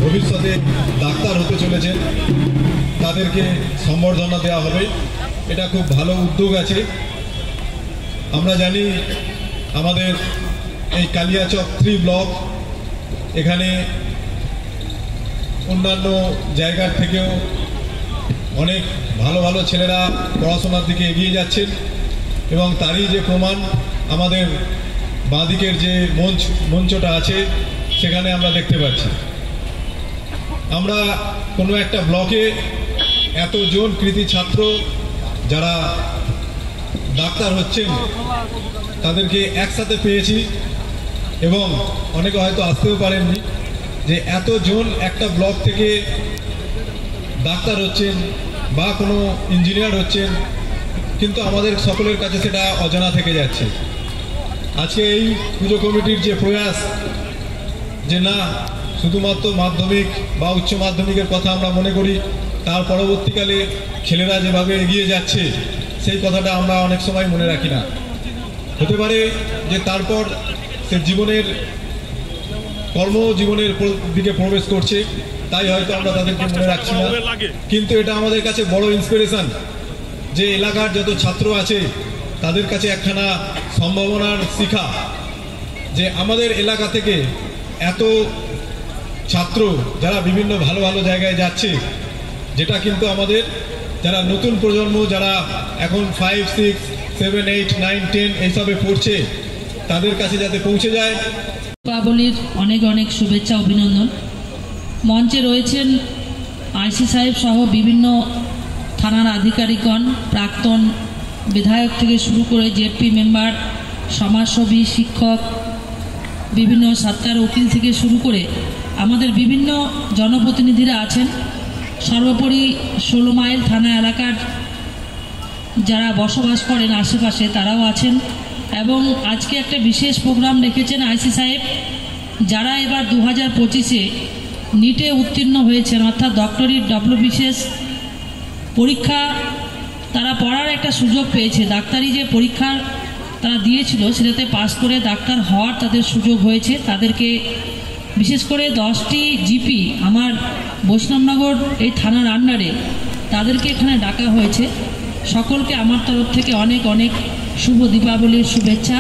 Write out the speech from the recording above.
ভবিষ্যতে ডাক্তার হতে চলেছেন তাদেরকে সম্বর্ধনা দেওয়া হবে। এটা খুব ভালো উদ্যোগ আছে। আমরা জানি আমাদের এই কালিয়াচক 3 ব্লক এখানে অন্যান্য জায়গার থেকেও অনেক ভালো ভালো ছেলেরা পড়াশোনার দিকে এগিয়ে যাচ্ছেন এবং তারই যে প্রমাণ আমাদের বাঁদিকের যে মঞ্চটা আছে সেখানে আমরা দেখতে পাচ্ছি। আমরা কোনো একটা ব্লকে এতজন কৃতি ছাত্র যারা ডাক্তার হচ্ছেন তাদেরকে একসাথে পেয়েছি এবং অনেকে হয়তো আসতেও পারেননি যে এতজন একটা ব্লক থেকে ডাক্তার হচ্ছেন বা কোনো ইঞ্জিনিয়ার হচ্ছেন, কিন্তু আমাদের সকলের কাছে সেটা অজানা থেকে যাচ্ছে। আজকে এই পুজো কমিটির যে প্রয়াস যে না শুধুমাত্র মাধ্যমিক বা উচ্চ মাধ্যমিকের কথা আমরা মনে করি, তার পরবর্তীকালে ছেলেরা যেভাবে এগিয়ে যাচ্ছে সেই কথাটা আমরা অনেক সময় মনে রাখি না। হতে পারে যে তারপর সে জীবনের কর্মজীবনের দিকে প্রবেশ করছে, তাই হয়তো আমরা তাদেরকে মনে রাখছি না, কিন্তু এটা আমাদের কাছে বড় ইন্সপিরেশন যে এলাকার যত ছাত্র আছে তাদের কাছে একখানা সম্ভাবনার শিখা যে আমাদের এলাকা থেকে এত ছাত্র যারা বিভিন্ন ভালো ভালো জায়গায় যাচ্ছে, যেটা কিন্তু আমাদের যারা নতুন প্রজন্ম যারা এখন 5, 6, 7, 8, 9, 10 এইসবে পড়ছে তাদের কাছে যাতে পৌঁছে যায়। দীপাবলির অনেক অনেক শুভেচ্ছা অভিনন্দন। মঞ্চে রয়েছেন আইসি সাহেব সহ বিভিন্ন থানার আধিকারিকগণ, প্রাক্তন বিধায়ক থেকে শুরু করে জেডপি মেম্বার, সমাজসেবী, শিক্ষক, বিভিন্ন সরকার উকিল থেকে শুরু করে আমাদের বিভিন্ন জনপ্রতিনিধিরা আছেন। সর্বোপরি 16 মাইল থানা এলাকার যারা বসবাস করেন আশেপাশে তারাও আছেন এবং আজকে একটা বিশেষ প্রোগ্রাম রেখেছেন আইসি সাহেব। যারা এবার 2025-এ নিটে উত্তীর্ণ হয়েছেন, অর্থাৎ ডক্টরেট WBCS পরীক্ষা তারা পড়ার একটা সুযোগ পেয়েছে। ডাক্তারি যে পরীক্ষার তারা দিয়েছিল সেটাতে পাস করে ডাক্তার হওয়ার তাদের সুযোগ হয়েছে। তাদেরকে বিশেষ করে 10টি জিপি আমার বৈষ্ণবনগর এই থানার আন্ডারে তাদেরকে এখানে ডাকা হয়েছে। সকলকে আমার তরফ থেকে অনেক অনেক শুভ দীপাবলির শুভেচ্ছা।